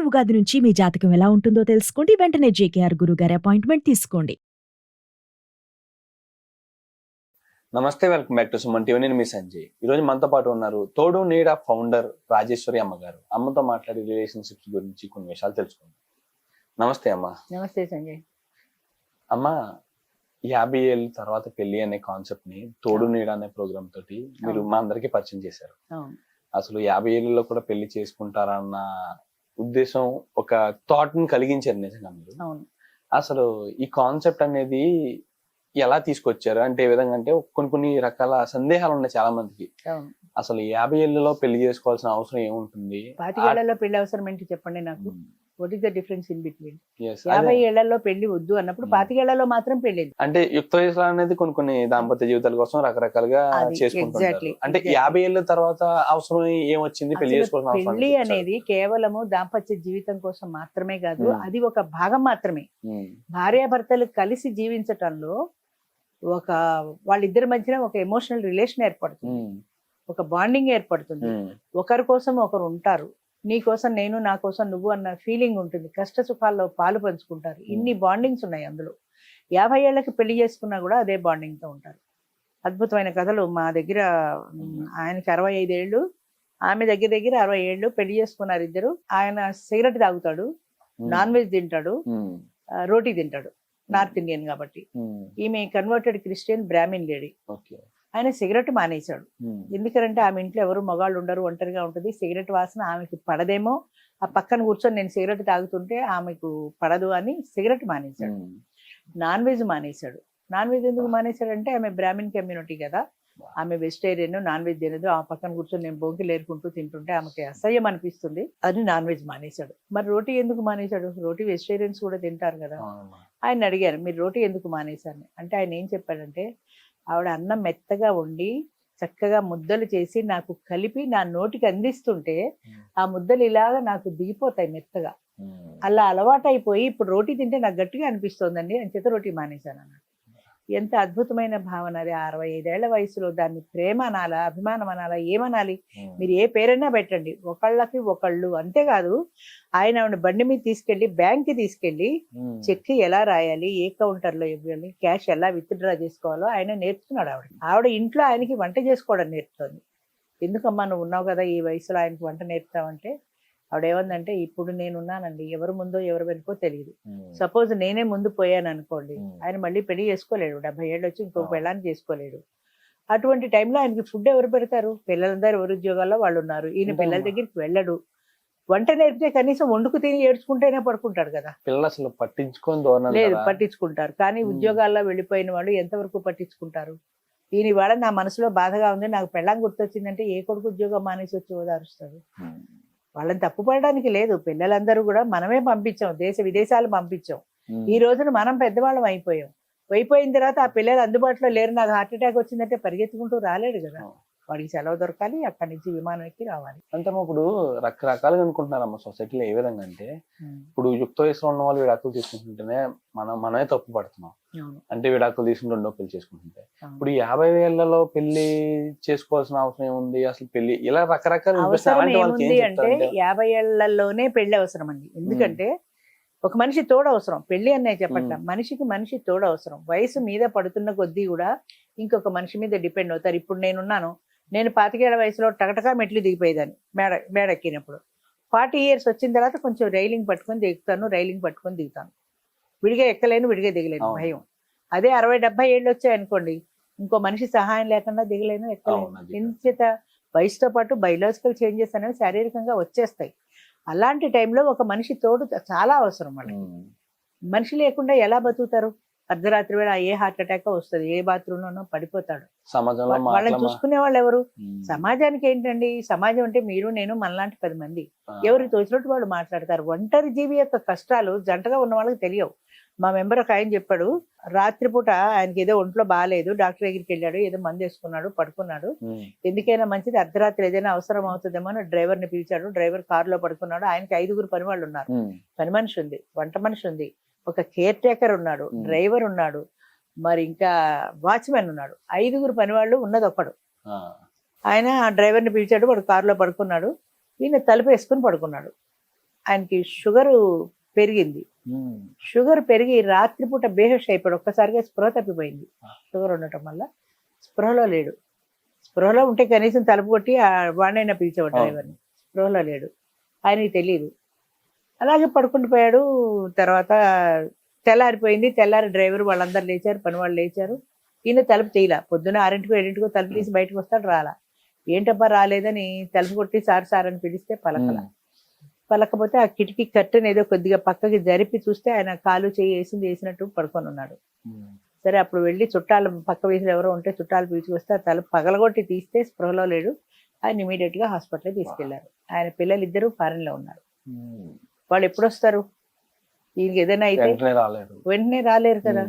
ఉగాది నుంచి మీ జాతకం ఎలా ఉంటుందో తెలుసుకోండి. వెంటనే జేకేఆర్ గురుగారి అపాయింట్మెంట్ తీసుకోండి. నమస్తే, welcome back to Suman TV. నేను మీ సంజయ్. ఈ రోజు మనతో పాటు ఉన్నారు తోడు నీడ ఫౌండర్ రాజేశ్వరి అమ్మగారు. అమ్మతో మాట్లాడి రిలేషన్షిప్స్ గురించి కొన్ని విషయాలు తెలుసుకుందాం. నమస్తే అమ్మ. నమస్తే సంజయ్. అమ్మ, 50 ఏళ్ళ తర్వాత పెళ్లి అనే కాన్సెప్ట్ ని తోడు నీడ అనే ప్రోగ్రామ్ తోటి మీరు మా అందరికి పరిచయం చేశారు. అసలు 50 ఏళ్ళలో కూడా పెళ్లి చేసుకుంటారన్న ఉద్దేశం, ఒక థాట్ ని కలిగించారు నిజంగా మీరు. అసలు ఈ కాన్సెప్ట్ అనేది ఎలా తీసుకొచ్చారు అంటే, ఏ విధంగా అంటే కొన్ని రకాల సందేహాలు ఉన్నాయి చాలా మందికి. అసలు 50 ఏళ్లలో పెళ్లి చేసుకోవాల్సిన అవసరం ఏముంటుంది? 25 ఏళ్లలో పెళ్లి అవసరం ఏంటి చెప్పండి నాకు. What is the difference in between? 50 ఏళ్లలో పెళ్లి వద్దు అన్నప్పుడు 25 ఏళ్లలో మాత్రం పెళ్లి అంటే యుక్త వయసులో అనేది కొన్ని దాంపత్య జీవితాల కోసం రకరకాలుగా చేసుకుంటారు. అంటే 50 ఏళ్ళ తర్వాత అవసరం ఏమొచ్చింది పెళ్లి చేసుకోవాల్సిన అవసరం? పెళ్లి అనేది కేవలము దాంపత్య జీవితం కోసం మాత్రమే కాదు, అది ఒక భాగం మాత్రమే. భార్యాభర్తలు కలిసి జీవించటంలో వాళ్ళిద్దరి మధ్యన ఒక ఎమోషనల్ రిలేషన్ ఏర్పడుతుంది, ఒక బాండింగ్ ఏర్పడుతుంది. ఒకరి కోసం ఒకరు ఉంటారు. నీ కోసం నేను, నా కోసం నువ్వు అన్న ఫీలింగ్ ఉంటుంది. కష్ట సుఖాల్లో పాలు పంచుకుంటారు. ఇన్ని బాండింగ్స్ ఉన్నాయి అందులో. 50 ఏళ్ళకి పెళ్లి చేసుకున్నా కూడా అదే బాండింగ్ తో ఉంటారు. అద్భుతమైన కథలు మా దగ్గర. ఆయనకి 65 ఏళ్ళు, ఆమె దగ్గర 60 ఏళ్ళు. పెళ్లి చేసుకున్నారు ఇద్దరు. ఆయన సిగరెట్ తాగుతాడు, నాన్ వెజ్ తింటాడు, రోటీ తింటాడు, నార్త్ ఇండియన్ కాబట్టి. ఈమె కన్వర్టెడ్ క్రిస్టియన్ బ్రాహ్మిన్ లేడీ. ఆయన సిగరెట్ మానేశాడు. ఎందుకంటే ఆమె ఇంట్లో ఎవరు మగాళ్ళు ఉండరు, ఒంటరిగా ఉంటుంది. సిగరెట్ వాసన ఆమెకి పడదేమో, ఆ పక్కన కూర్చొని నేను సిగరెట్ తాగుతుంటే ఆమెకు పడదు అని సిగరెట్ మానేశాడు. నాన్ వెజ్ మానేశాడు. నాన్ వెజ్ ఎందుకు మానేశాడంటే ఆమె బ్రాహ్మిన్ కమ్యూనిటీ కదా, ఆమె వెజిటేరియన్, నాన్ వెజ్ తినదు. ఆ పక్కన కూర్చొని నేను బొంకి లేరుకుంటూ తింటుంటే ఆమెకి అసహ్యం అనిపిస్తుంది అని నాన్ వెజ్ మానేశాడు. మరి రోటీ ఎందుకు మానేశాడు? రోటీ వెజిటేరియన్స్ కూడా తింటారు కదా. ఆయన అడిగారు, మీరు రోటీ ఎందుకు మానేశారు అంటే ఆయన ఏం చెప్పాడంటే, ఆవిడ అన్నం మెత్తగా వండి చక్కగా ముద్దలు చేసి నాకు కలిపి నా నోటికి అందిస్తుంటే ఆ ముద్దలు ఇలాగా నాకు దిగిపోతాయి మెత్తగా. అలా అలవాటైపోయి ఇప్పుడు రోటీ తింటే నాకు గట్టిగా అనిపిస్తోందండి అని చేత రోటీ మానేశాను అన్నాడు. ఎంత అద్భుతమైన భావన అది. 65 ఏళ్ల వయసులో దాన్ని ప్రేమ అనాలా, అభిమానం అనాలా, ఏమనాలి? మీరు ఏ పేరైనా పెట్టండి, ఒకళ్ళకి ఒకళ్ళు. అంతేకాదు, ఆయన ఆవిడ బండి మీద తీసుకెళ్లి బ్యాంక్కి తీసుకెళ్లి చెక్ ఎలా రాయాలి, ఏ కౌంటర్లో ఇవ్వాలి, క్యాష్ ఎలా విత్డ్రా చేసుకోవాలో ఆయన నేర్పుతున్నాడు. ఆవిడ ఇంట్లో ఆయనకి వంట చేసుకోవడం నేర్పుతుంది. ఎందుకమ్మా నువ్వు ఉన్నావు కదా ఈ వయసులో ఆయనకి వంట నేర్పుతావంటే, ఆవిడ ఏమందంటే, ఇప్పుడు నేనున్నానండి, ఎవరు ముందో ఎవరు వెనుకో తెలియదు. సపోజ్ నేనే ముందు పోయాను అనుకోండి, ఆయన మళ్ళీ పెళ్లి చేసుకోలేడు. 70 ఏళ్ళు వచ్చి ఇంకొక పెళ్ళాన్ని చేసుకోలేడు. అటువంటి టైంలో ఆయనకి ఫుడ్ ఎవరు పెడతారు? పిల్లలందరూ ఎవరు ఉద్యోగాల్లో వాళ్ళు ఉన్నారు. ఈయన పిల్లల దగ్గరికి వెళ్ళడు. వంట నేర్పితే కనీసం వండుకు తిని ఏడ్చుకుంటేనే పడుకుంటాడు కదా. పిల్లలు అసలు పట్టించుకొని లేదు, పట్టించుకుంటారు. కానీ ఉద్యోగాల్లో వెళ్ళిపోయిన వాళ్ళు ఎంతవరకు పట్టించుకుంటారు? ఈయన ఇవాళ నా మనసులో బాధగా ఉంది, నాకు పెళ్ళాం గుర్తొచ్చిందంటే ఏ కొడుకు ఉద్యోగం మానేసి వచ్చి ఓదారుస్తాడు? వాళ్ళని తప్పుపడడానికి లేదు. పిల్లలందరూ కూడా మనమే పంపించాం, దేశ విదేశాలు పంపించాం. ఈ రోజున మనం పెద్దవాళ్ళం అయిపోయిన తర్వాత ఆ పిల్లలు అందుబాటులో లేరు, నాకు హార్ట్ అటాక్ వచ్చిందంటే పరిగెత్తుకుంటూ రాలేడు కదా. వాడికి సెలవు దొరకాలి, అక్కడి నుంచి విమానం ఎక్కి రావాలి. అంటే ఇప్పుడు రకరకాలుగా అనుకుంటున్నారమ్మ సొసైటీలో. ఏ విధంగా అంటే, ఇప్పుడు యుక్త వయసులో ఉన్న వాళ్ళు విడాకులు తీసుకుంటుంటేనే మనమే తప్పు పడుతున్నాం. అంటే విడాకులు తీసుకుంటే రెండో పెళ్లి చేసుకుంటుంటే, ఇప్పుడు 50 ఏళ్లలో పెళ్లి చేసుకోవాల్సిన అవసరం ఏముంది? అసలు పెళ్లి ఇలా రకరకాల ఏముంది అంటే, 50 ఏళ్లలోనే పెళ్లి అవసరం అండి. ఎందుకంటే ఒక మనిషి తోడు అవసరం. పెళ్లి అన్నయ్య చెప్పట్ల, మనిషికి మనిషి తోడు అవసరం. వయసు మీద పడుతున్న కొద్దీ కూడా ఇంకొక మనిషి మీద డిపెండ్ అవుతారు. ఇప్పుడు నేనున్నాను, నేను 25 ఏళ్ల వయసులో టకటకా మెట్లు దిగిపోయేదాన్ని మేడ ఎక్కినప్పుడు. 40 years వచ్చిన తర్వాత కొంచెం రైలింగ్ పట్టుకొని దిగుతాను. విడిగా ఎక్కలేను, విడిగా దిగలేను, భయం. అదే 60-70 ఏళ్ళు వచ్చాయనుకోండి, ఇంకో మనిషి సహాయం లేకుండా దిగలేను, ఎక్కలేను. ఇంచేత వయసుతో పాటు బయలాజికల్ చేంజెస్ అనేవి శారీరకంగా వచ్చేస్తాయి. అలాంటి టైంలో ఒక మనిషి తోడు చాలా అవసరం వాళ్ళకి. మనిషి లేకుండా ఎలా బతుకుతారు? అర్ధరాత్రి వేళ ఏ హార్ట్ అటాక్ వస్తుంది, ఏ బాత్రూంలోనో పడిపోతాడు. వాళ్ళని చూసుకునే వాళ్ళు ఎవరు? సమాజానికి ఏంటండి, సమాజం అంటే మీరు నేను మనలాంటి 10 మంది. ఎవరు తోచినట్టు వాళ్ళు మాట్లాడతారు. ఒంటరి జీవి యొక్క కష్టాలు జంటగా ఉన్న వాళ్ళకి తెలియవు. మా మెంబర్ ఒక ఆయన చెప్పాడు, రాత్రిపూట ఆయనకి ఏదో ఒంట్లో బాగాలేదు, డాక్టర్ దగ్గరికి వెళ్ళాడు, ఏదో మందు వేసుకున్నాడు, పడుకున్నాడు. ఎందుకైనా మంచిది, అర్ధరాత్రి ఏదైనా అవసరం అవుతుందేమో అని డ్రైవర్ని పిలిచాడు. డ్రైవర్ కారులో పడుకున్నాడు. ఆయనకి 5 పని వాళ్ళు ఉన్నారు. పని మనిషి ఉంది, వంట మనిషి ఉంది, ఒక కేర్ టేకర్ ఉన్నాడు, డ్రైవర్ ఉన్నాడు, మరి ఇంకా వాచ్మెన్ ఉన్నాడు. 5 పని వాళ్ళు ఉన్నది ఒక్కడు. ఆయన డ్రైవర్ని పిలిచాడు, వాడు కారులో పడుకున్నాడు. ఈయన తలుపు వేసుకుని పడుకున్నాడు. ఆయనకి షుగర్ పెరిగింది. షుగర్ పెరిగి రాత్రిపూట బేహోష్ అయిపోయాడు. ఒక్కసారిగా స్పృహ తప్పిపోయింది. షుగర్ ఉండటం వల్ల స్పృహలో లేడు. స్పృహలో ఉంటే కనీసం తలుపు కొట్టి వాడినైనా పిలిచేవాడు డ్రైవర్ని. స్పృహలో లేడు. ఆయనకి తెలియదు. అలాగే పడుకుంటూ పోయాడు. తర్వాత తెల్లారిపోయింది. తెల్లారి డ్రైవర్ వాళ్ళందరూ లేచారు, పని వాళ్ళు లేచారు. ఈయన తలుపు తీయలా. పొద్దున్న 6 7 తలుపు తీసి బయటకు వస్తాడు, రాలా. ఏంటబ్బా రాలేదని తలుపు కొట్టి సార్ సార్ అని పిలిస్తే పలకపోతే ఆ కిటికీ కట్టెన్ ఏదో కొద్దిగా పక్కకి జరిపి చూస్తే ఆయన కాలు చేయి వేసినట్టు పడుకొని ఉన్నాడు. సరే అప్పుడు వెళ్ళి చుట్టాలు పక్క వీధిలో ఎవరో ఉంటే చుట్టాలు పిలిచికొస్తే ఆ తలుపు పగలగొట్టి తీస్తే స్పృహలో లేడు. ఆయన ఇమీడియట్ గా హాస్పిటల్ తీసుకెళ్లారు. ఆయన పిల్లలు ఇద్దరు ఫారెన్ లో ఉన్నారు. వాళ్ళు ఎప్పుడు వస్తారు? ఈయనకి ఏదైనా అయితే వెంటనే రాలేరు కదా.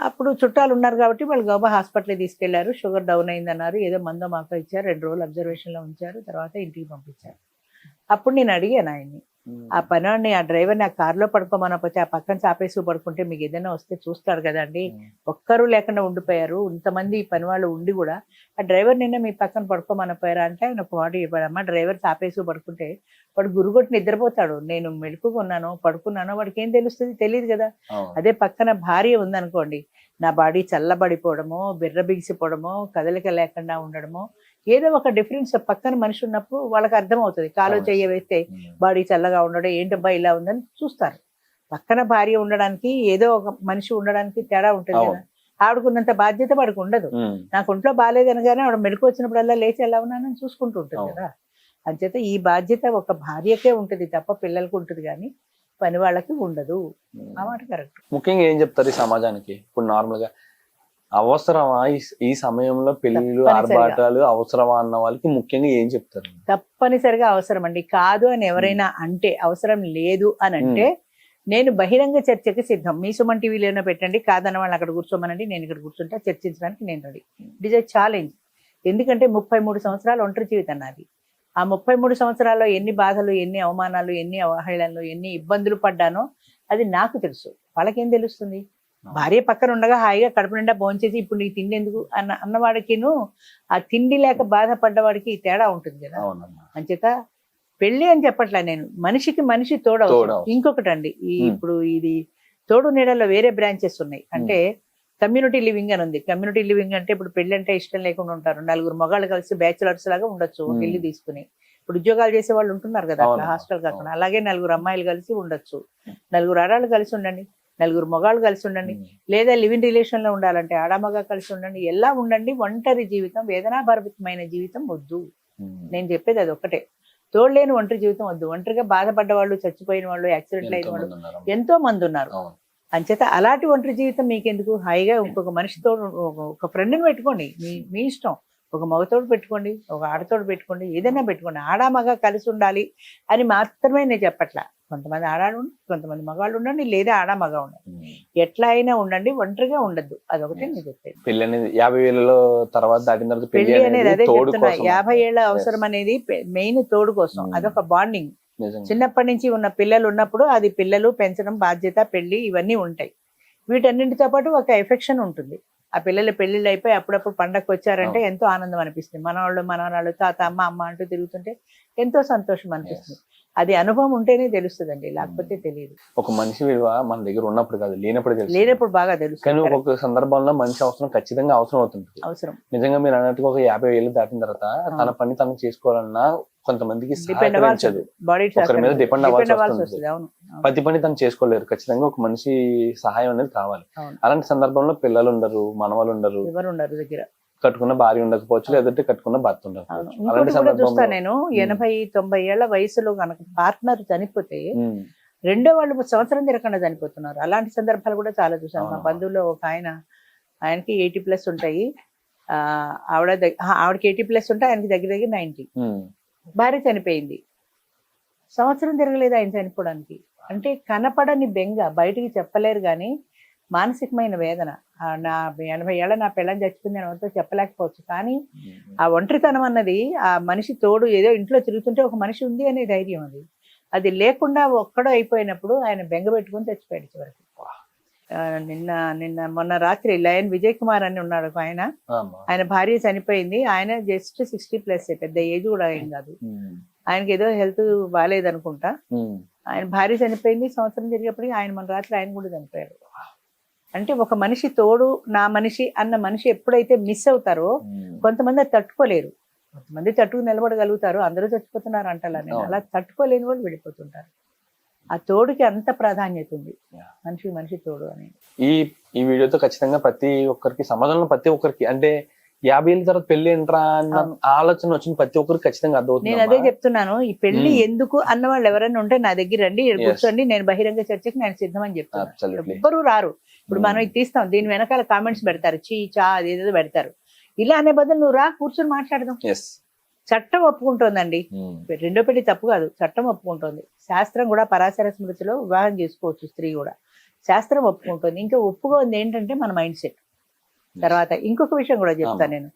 అప్పుడు చుట్టాలు ఉన్నారు కాబట్టి వాళ్ళు గౌబా హాస్పిటల్ తీసుకెళ్లారు. షుగర్ డౌన్ అయిందన్నారు. ఏదో మందో మాకు ఇచ్చారు. 2 రోజులు అబ్జర్వేషన్ లో ఉంచారు. తర్వాత ఇంటికి పంపించారు. అప్పుడు నేను అడిగాను ఆయన్ని, ఆ పనివాడిని, ఆ డ్రైవర్ని ఆ కార్లో పడుకోమనకపోతే ఆ పక్కన చాపేసి పడుకుంటే మీకు ఏదైనా వస్తే చూస్తాడు కదండి. ఒక్కరు లేకుండా ఉండిపోయారు. ఇంతమంది పని వాళ్ళు ఉండి కూడా ఆ డ్రైవర్ నిన్న మీ పక్కన పడుకోమనపోయారా అంటే ఆయన ఒక మాట చెప్పాడు. అమ్మ డ్రైవర్ చాపేసి పడుకుంటే వాడు గురుగొట్టి నిద్రపోతాడు. నేను మెలుకున్నాను, పడుకున్నాను, వాడికి ఏం తెలుస్తుంది? తెలియదు కదా. అదే పక్కన భార్య ఉందనుకోండి, నా బాడీ చల్లబడిపోవడమో, బిర్ర బిగిసిపోవడమో, కదలిక లేకుండా ఉండడమో, ఏదో ఒక డిఫరెన్స్ పక్కన మనిషి ఉన్నప్పుడు వాళ్ళకి అర్థమవుతుంది. కాలో చెయ్య వేస్తే బాడీ చల్లగా ఉండడం, ఏంటబ్బా ఇలా ఉందని చూస్తారు. పక్కన భార్య ఉండడానికి, ఏదో ఒక మనిషి ఉండడానికి తేడా ఉంటుంది కదా. ఆవిడకున్నంత బాధ్యత వాడికి ఉండదు. నాకు ఒంట్లో బాగాలేదనగానే ఆవిడ మెలకు వచ్చినప్పుడల్లా లేచి ఎలా ఉన్నానని చూసుకుంటూ ఉంటుంది కదా. అంచేత ఈ బాధ్యత ఒక భార్యకే ఉంటుంది తప్ప పిల్లలకు ఉంటుంది కానీ పని వాళ్ళకి ఉండదు. ఆ మాట కరెక్ట్. ముఖ్యంగా ఏం చెప్తారు ఈ సమాజానికి? ఇప్పుడు నార్మల్ గా అవసరమా ఈ సమయంలో పెళ్లిళ్ళు ఆర్భాటాలు అవసరమా అన్న వాళ్ళకి ముఖ్యంగా ఏం చెప్తారు? తప్పనిసరిగా అవసరం అండి. కాదు అని ఎవరైనా అంటే, అవసరం లేదు అని అంటే నేను బహిరంగ చర్చకి సిద్ధం. మీ సుమన్ టీవీలోనే పెట్టండి, కాదన్న వాళ్ళు అక్కడ కూర్చోమనండి, నేను ఇక్కడ కూర్చుంటా, చర్చించడానికి నేను ready. It is a challenge. ఎందుకంటే 33 సంవత్సరాలు ఒంటరి జీవితం నాది. ఆ 33 సంవత్సరాల్లో ఎన్ని బాధలు, ఎన్ని అవమానాలు, ఎన్ని అవహేళనలు, ఎన్ని ఇబ్బందులు పడ్డానో అది నాకు తెలుసు. వాళ్ళకేం తెలుస్తుంది? భార్య పక్కన ఉండగా హాయిగా కడుపు నిండా భోంచేసి ఇప్పుడు నీకు తిండి ఎందుకు అన్నవాడికిను, ఆ తిండి లేక బాధపడ్డవాడికి తేడా ఉంటుంది కదా. అంచేత పెళ్లి అని చెప్పట్లా నేను, మనిషికి మనిషి తోడవు. ఇంకొకటి అండి, ఇప్పుడు ఇది తోడు నీడలో వేరే బ్రాంచెస్ ఉన్నాయి. అంటే కమ్యూనిటీ లివింగ్ అని ఉంది. కమ్యూనిటీ లివింగ్ అంటే ఇప్పుడు పెళ్లి అంటే ఇష్టం లేకుండా ఉంటారు. 4 మగాళ్ళు కలిసి బ్యాచులర్స్ లాగా ఉండొచ్చు ఇల్లు తీసుకుని. ఇప్పుడు ఉద్యోగాలు చేసే వాళ్ళు ఉంటున్నారు కదా అట్లా, హాస్టల్ కాకుండా. అలాగే 4 అమ్మాయిలు కలిసి ఉండొచ్చు, 4 ఆడాళ్ళు కలిసి ఉండండి, 4 మగాళ్ళు కలిసి ఉండండి. లేదా లివింగ్ రిలేషన్ లో ఉండాలంటే ఆడమగ కలిసి ఉండండి. ఎలా ఉండండి. ఒంటరి జీవితం, వేదనాభరితమైన జీవితం వద్దు. నేను చెప్పేది అది ఒక్కటే. తోడలేని ఒంటరి జీవితం వద్దు. ఒంటరిగా బాధపడ్డ వాళ్ళు, చచ్చిపోయిన వాళ్ళు, యాక్సిడెంట్లు అయిన వాళ్ళు ఎంతో మంది ఉన్నారు. అంచేత అలాంటి ఒంటరి జీవితం మీకెందుకు? హాయిగా ఇంకొక మనిషితో ఒక ఫ్రెండ్ని పెట్టుకోండి. మీ ఇష్టం. ఒక మగతోడు పెట్టుకోండి, ఒక ఆడతోడు పెట్టుకోండి, ఏదైనా పెట్టుకోండి. ఆడామగ కలిసి ఉండాలి అని మాత్రమే నేను చెప్పట్లా. కొంతమంది ఆడాడు ఉండండి, కొంతమంది మగాళ్ళు ఉండండి, లేదా ఆడామగ ఉండండి. ఎట్లా అయినా ఉండండి, ఒంటరిగా ఉండద్దు. అదొకటి నేను చెప్పేది. పెళ్లి అనేది 50 తర్వాత దాటిన తర్వాత పెళ్లి అనేది అదే చెప్తున్నా. 50 ఏళ్ళ అవసరం అనేది మెయిన్ తోడు కోసం. అదొక బాండింగ్. చిన్నప్పటి నుంచి ఉన్న పిల్లలు ఉన్నప్పుడు అది పిల్లలు పెంచడం బాధ్యత, పెళ్లి ఇవన్నీ ఉంటాయి. వీటన్నింటితో పాటు ఒక ఎఫెక్షన్ ఉంటుంది. ఆ పిల్లల పెళ్లిళ్ళు అయిపోయి అప్పుడప్పుడు పండగకు వచ్చారంటే ఎంతో ఆనందం అనిపిస్తుంది. మనవాళ్ళు మనవరాళ్ళు, తాత, అమ్మ అంటూ తిరుగుతుంటే ఎంతో సంతోషం అనిపిస్తుంది. అది అనుభవం ఉంటేనే తెలుస్తుందండి, లేకపోతే తెలియదు. ఒక మనిషి విలువ మన దగ్గర ఉన్నప్పుడు కాదు, లేనప్పుడు బాగా తెలుస్తుంది. కానీ ఒక్కొక్క సందర్భంలో మనిషి అవసరం ఖచ్చితంగా అవసరం అవుతుంది. అవసరం నిజంగా మీరు అన్నట్టుగా ఒక 50 ఏళ్ళు దాటిన తర్వాత తన పని తను చేసుకోవాలన్నా కొంతమందికి ఒకరి మీద డిపెండ్ అవ్వాల్సి వస్తుంది. ప్రతి పని తను చేసుకోలేరు. ఖచ్చితంగా ఒక మనిషి సహాయం అనేది కావాలి. అలాంటి సందర్భంలో పిల్లలు ఉండరు, మనవాళ్ళు ఉండరు, ఎవరు ఉండరు దగ్గర. కట్టుకున్న భార్య ఉండకపోవచ్చు, లేదంటే కట్టుకున్న భర్త ఉండకపోవచ్చు. అలాంటి చూస్తా నేను 80-90 ఏళ్ల వయసులో కనుక పార్ట్నర్ చనిపోతే రెండో వాళ్ళు సంవత్సరం తిరగకుండా చనిపోతున్నారు. అలాంటి సందర్భాలు కూడా చాలా చూసాను. మా బంధువుల్లో ఒక ఆయనకి 80+ ఉంటాయి. ఆవిడకి 80+ ఉంటే ఆయనకి దగ్గర 90. భార్య చనిపోయింది, సంవత్సరం తిరగలేదు ఆయన చనిపోవడానికి. అంటే కనపడని బెంగ, బయటికి చెప్పలేరు కానీ మానసికమైన వేదన. నా 80 ఏళ్ళ నా పిల్లని చచ్చిపోయింది అని ఎవరితో చెప్పలేకపోవచ్చు. కానీ ఆ ఒంటరితనం అన్నది, ఆ మనిషి తోడు, ఏదో ఇంట్లో తిరుగుతుంటే ఒక మనిషి ఉంది అనే ధైర్యం, అది లేకుండా ఒక్కడో అయిపోయినప్పుడు ఆయన బెంగ పెట్టుకుని చచ్చిపోయాడు చివరికి. మొన్న రాత్రి లయన్ విజయ్ కుమార్ అని ఉన్నాడు ఆయన భార్య చనిపోయింది. ఆయన జస్ట్ 60+, పెద్ద ఏజ్ కూడా ఏం కాదు. ఆయనకి ఏదో హెల్త్ బాగాలేదు అనుకుంటా. ఆయన భార్య చనిపోయింది, సంవత్సరం తిరిగేప్పటికి ఆయన మన రాత్రి ఆయన కూడా చనిపోయారు. అంటే ఒక మనిషి తోడు, నా మనిషి అన్న మనిషి ఎప్పుడైతే మిస్ అవుతారో కొంతమంది అది తట్టుకోలేరు. కొంతమంది తట్టుకు నిలబడగలుగుతారు, అందరూ చచ్చిపోతున్నారు అంటారా నేను, అలా తట్టుకోలేని వాళ్ళు వెళ్ళిపోతుంటారు. ఆ తోడుకి అంత ప్రాధాన్యత ఉంది, మనిషి తోడు అనేది. ఈ వీడియోతో ఖచ్చితంగా ప్రతి ఒక్కరికి, సమాజంలో ప్రతి ఒక్కరికి, అంటే 50 ఏళ్ళ తర్వాత పెళ్లి ఏంట్రా అన్న ఆలోచన వచ్చిన ప్రతి ఒక్కరికి ఖచ్చితంగా అర్థమవుతుంది. నేను అదే చెప్తున్నాను, ఈ పెళ్లి ఎందుకు అన్న వాళ్ళు ఎవరైనా ఉంటే నా దగ్గర రండి, కూర్చోండి, నేను బహిరంగ చర్చకి నేను సిద్ధమని చెప్తాను. ఎవ్వరూ రారు. ఇప్పుడు మనం ఇది తీస్తాం, దీని వెనకాల కామెంట్స్ పెడతారు, చీ చా అదేదో పెడతారు. ఇలా అనే బదులు నువ్వు రా, కూర్చొని మాట్లాడదాం. చట్టం ఒప్పుకుంటోందండి, రెండో పెళ్లి తప్పు కాదు, చట్టం ఒప్పుకుంటోంది. శాస్త్రం కూడా పరాశర స్మృతిలో వివాహం చేసుకోవచ్చు స్త్రీ కూడా, శాస్త్రం ఒప్పుకుంటుంది. ఇంకా ఒప్పుకోంది ఏంటంటే మన మైండ్ సెట్. తర్వాత ఇంకొక విషయం కూడా చెప్తాను నేను,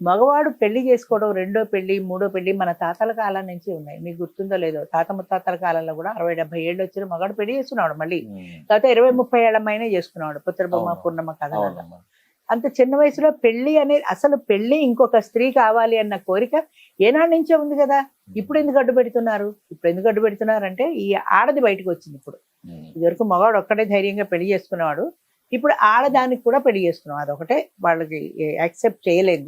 మగవాడు పెళ్లి చేసుకోవడం, రెండో పెళ్లి, మూడో పెళ్లి మన తాతల కాలం నుంచి ఉన్నాయి. మీకు గుర్తుందో లేదో, తాత ముత్తాతల కాలంలో కూడా 60-70 ఏళ్ళు వచ్చిన మగాడు పెళ్లి చేసుకున్నాడు. మళ్ళీ తర్వాత 20-30 ఏళ్ల అమ్మాయినే చేసుకున్నాడు. పుత్రబొమ్మ పూర్ణమ్మ కథ. అంత చిన్న వయసులో పెళ్లి అనేది, అసలు పెళ్లి ఇంకొక స్త్రీ కావాలి అన్న కోరిక ఏనాడు నుంచే ఉంది కదా. ఇప్పుడు ఎందుకు అడ్డు పెడుతున్నారు అంటే ఈ ఆడది బయటకు వచ్చింది. ఇప్పుడు ఇదివరకు మగవాడు ఒక్కడే ధైర్యంగా పెళ్లి చేసుకునేవాడు, ఇప్పుడు ఆడదానికి కూడా పెళ్లి చేస్తున్నాం. అదొకటే వాళ్ళకి యాక్సెప్ట్ చేయలేదు,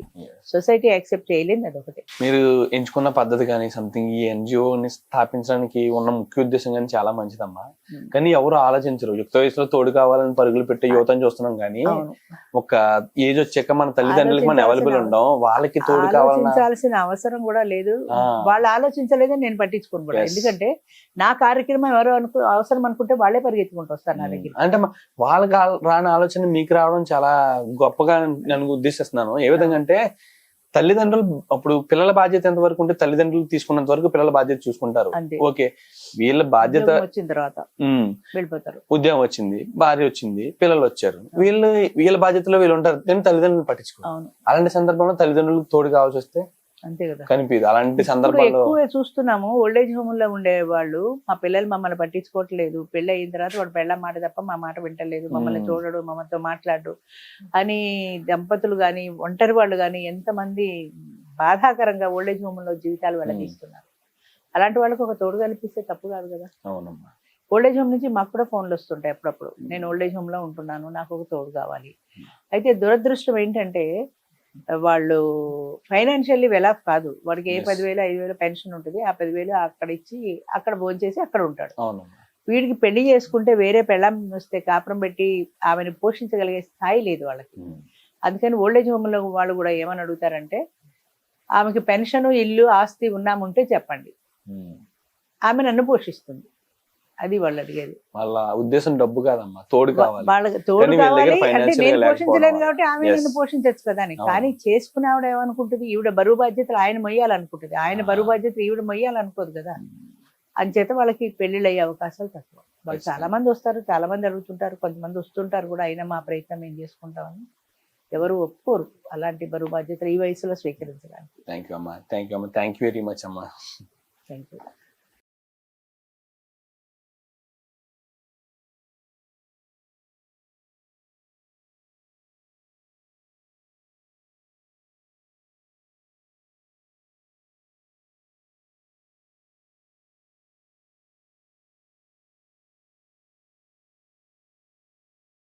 సొసైటీ యాక్సెప్ట్ చేయలేదు. అదొకటే. మీరు ఎంచుకున్న పద్ధతి కానీ సంథింగ్, ఈ ఎన్జిఓని స్థాపించడానికి ఉన్న ముఖ్య ఉద్దేశం కానీ చాలా మంచిదమ్మా. కానీ ఎవరు ఆలోచించరు. యుక్త వయసులో తోడు కావాలని పరుగులు పెట్టే యువతను చూస్తున్నాం, కానీ ఒక ఏజ్ వచ్చాక మన తల్లిదండ్రులకి మనం అవైలబుల్ ఉండం, వాళ్ళకి తోడు ఆలోచించాల్సిన అవసరం కూడా లేదు. వాళ్ళు ఆలోచించలేదని నేను పట్టించుకోను కూడా. ఎందుకంటే నా కార్యక్రమం ఎవరో అవసరం అనుకుంటే వాళ్ళే పరిగెత్తుకుంటూ వస్తారు నా దగ్గర. అంటే వాళ్ళకి రాని ఆలోచన మీకు రావడం చాలా గొప్పగా నేను ఉద్దేశిస్తున్నాను. ఏ విధంగా అంటే, తల్లిదండ్రులు అప్పుడు పిల్లల బాధ్యత ఎంత వరకు ఉంటే తల్లిదండ్రులు తీసుకున్నంత వరకు పిల్లల బాధ్యత చూసుకుంటారు. ఓకే, వీళ్ళ బాధ్యత వచ్చిన తర్వాత వెళ్ళిపోతారు. ఉద్యోగం వచ్చింది, భార్య వచ్చింది, పిల్లలు వచ్చారు, వీళ్ళ బాధ్యతలో వీళ్ళు ఉంటారు, కానీ తల్లిదండ్రులు పట్టించుకోరు. అలాంటి సందర్భంలో తల్లిదండ్రులకు తోడు కావాల్సి వస్తే అంతే కదా, కనిపిదు. అలాంటి సందర్భాల్లో ఎక్కువ చూస్తున్నాము. ఓల్డేజ్ హోమ్ లో ఉండే వాళ్ళు, మా పిల్లలు మమ్మల్ని పట్టించుకోవట్లేదు, పెళ్లి అయిన తర్వాత వాడు పెళ్ళ మాట తప్ప మా మాట వింటలేదు, మమ్మల్ని చూడడు, మమ్మల్తో మాట్లాడు అని దంపతులు గాని, ఒంటరి వాళ్ళు గాని ఎంతమంది బాధాకరంగా ఓల్డేజ్ హోమ్ లో జీవితాలు వెళ్ళదీస్తున్నారు. అలాంటి వాళ్ళకి ఒక తోడు కల్పిస్తే తప్పు కాదు కదా. అవునమ్మా. ఓల్డేజ్ హోమ్ నుంచి మాకు కూడా ఫోన్లు వస్తుంటాయి అప్పుడప్పుడు, నేను ఓల్డేజ్ హోమ్ లో ఉంటున్నాను, నాకు ఒక తోడు కావాలి. అయితే దురదృష్టం ఏంటంటే, వాళ్ళు ఫైనాన్షియల్లీ వెల్ ఆఫ్ కాదు. వాడికి ఏ 10,000-5,000 పెన్షన్ ఉంటుంది, ఆ 10,000 అక్కడ ఇచ్చి అక్కడ భోంచేసి అక్కడ ఉంటాడు. వీడికి పెళ్లి చేసుకుంటే వేరే పెళ్ళం వస్తే కాపురం పెట్టి ఆమెను పోషించగలిగే స్థాయి లేదు వాళ్ళకి. అందుకని ఓల్డేజ్ హోమ్ లో వాళ్ళు కూడా ఏమని అడుగుతారంటే, ఆమెకి పెన్షన్, ఇల్లు, ఆస్తి ఉన్నాముంటే చెప్పండి, ఆమె నన్ను పోషిస్తుంది. అది వాళ్ళు అడిగేది. వాళ్ళ ఉద్దేశం డబ్బు కాదమ్మా, తోడు కావాలి. వాళ్ళకి తోడు కావాలి అంటే, నేను పోషించలేను కాబట్టి ఆమె నిన్ను పోషించచ్చు కదా అని. కానీ చేసుకునే ఆవిడ ఏమనుకుంటుంది, ఈవిడ బరువు బాధ్యతలు ఆయన మొయ్యాలనుకుంటుంది, ఆయన బరువు బాధ్యతలు ఈవిడ మొయ్యాలనుకోదు కదా. అంచేత వాళ్ళకి పెళ్లిళ్ళు అయ్యే అవకాశాలు తక్కువ. వాళ్ళు చాలా మంది వస్తారు, చాలా మంది అడుగుతుంటారు, కొంతమంది వస్తుంటారు కూడా, అయినా మా ప్రయత్నం ఏం చేసుకుంటామని ఎవరు ఒప్పుకోరు అలాంటి బరువు బాధ్యతలు ఈ వయసులో స్వీకరించడానికి. థ్యాంక్ యూ అమ్మా, థ్యాంక్ యూ వెరీ మచ్ అమ్మా. Thank you.